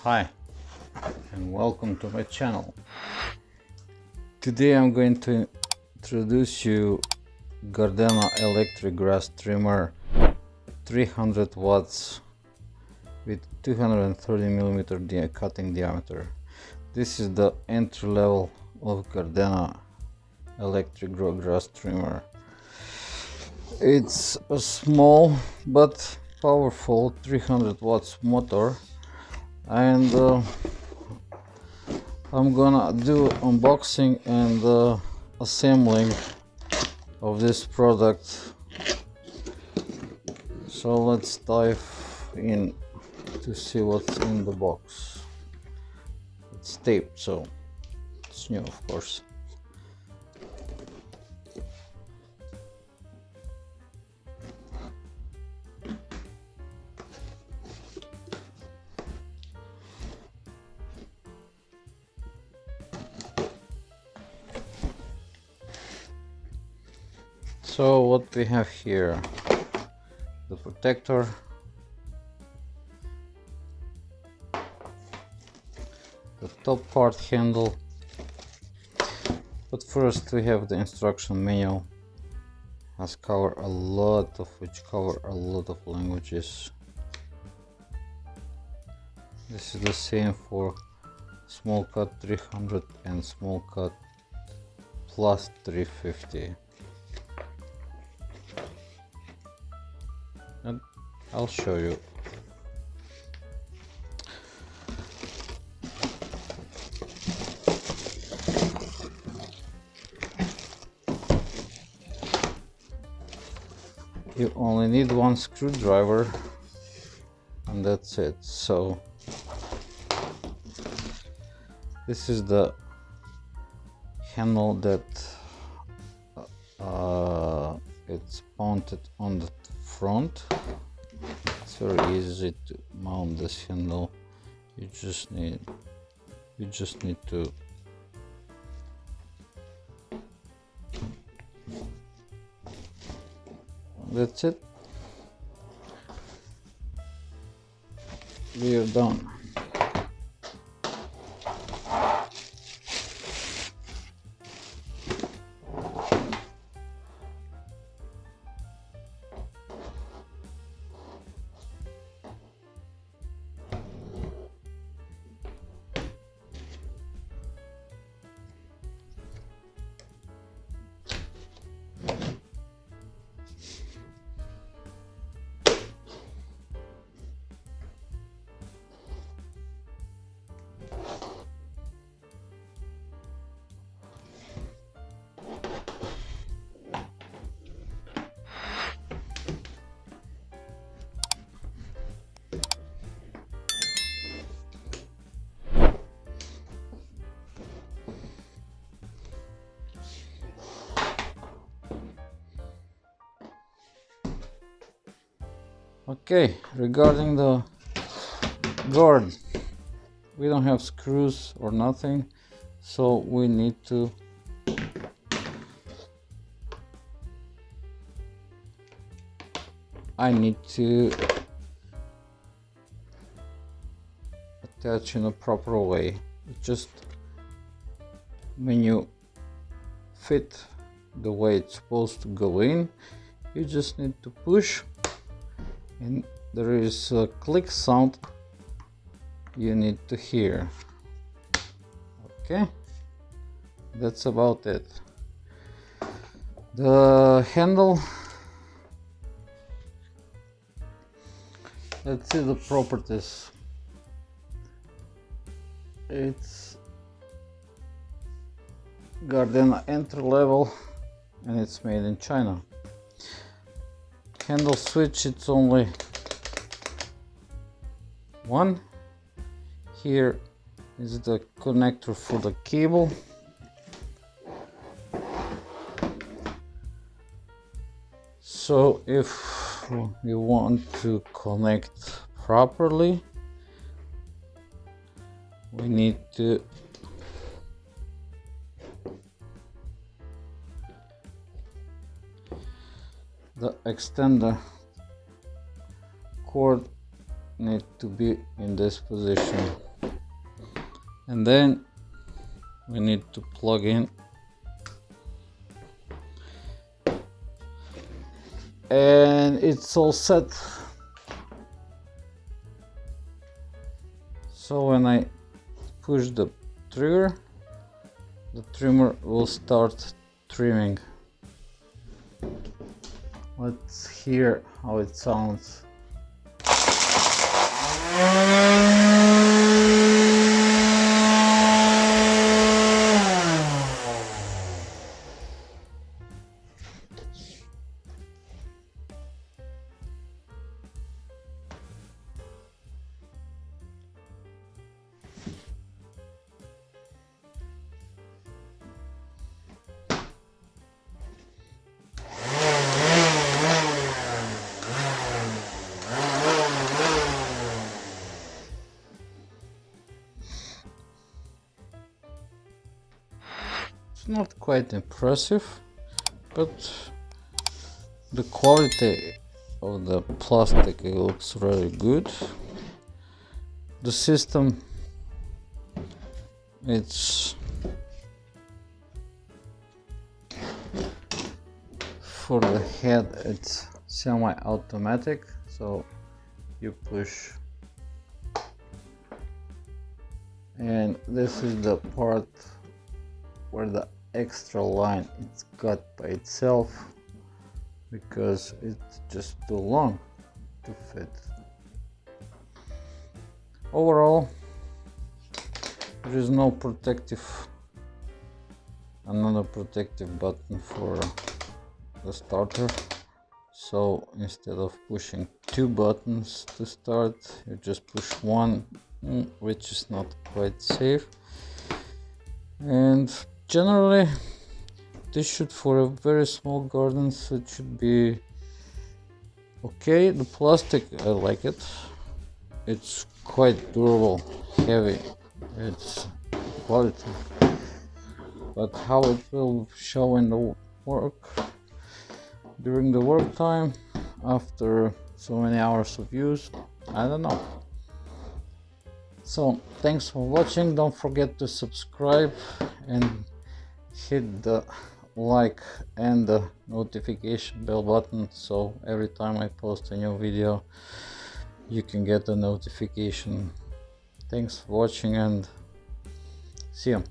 Hi and welcome to my channel. Today I'm going to introduce you Gardena electric grass trimmer 300 watts with 230 millimeter cutting diameter. This is the entry level of Gardena electric grass trimmer. It's a small but powerful 300 watts motor, and I'm gonna do unboxing and assembling of this product. So let's dive in to see what's in the box. It's taped, so it's new, of course. So what we have here, the protector, the top part handle, but first we have the instruction manual. Has cover a lot of languages. This is the same for SmallCut 300 and SmallCut Plus 350. And I'll show you. You only need one screwdriver and that's it. So this is the handle that it's mounted on the front. It's very easy to mount this handle. You just need to that's it. We are done. Okay, regarding the guard, we don't have screws or nothing, so we need to I need to attach in a proper way. Just when you fit the way it's supposed to go in, you just need to push, and there is a click sound you need to hear. Okay, that's about it. The handle, let's see the properties. It's Gardena entry level and it's made in China. Handle switch, it's only one. Here is the connector for the cable. So if you want to connect properly, we need to the extender cord need to be in this position. And then we need to plug in, and it's all set. So when I push the trigger, the trimmer will start trimming. Let's hear how it sounds. It's not quite impressive, but the quality of the plastic looks really good. The system, it's for the head, it's semi-automatic, so you push, and this is the part where the extra line is cut by itself because it's just too long to fit. Overall, there is no another protective button for the starter, so instead of pushing two buttons to start, you just push one, which is not quite safe. And generally, this should, for a very small garden, so it should be okay. The plastic, I like it. It's quite durable, heavy, it's quality. But how it will show in the work during the work time after so many hours of use, I don't know. So thanks for watching. Don't forget to subscribe and hit the like and the notification bell button, so every time I post a new video you can get a notification. Thanks for watching and see you.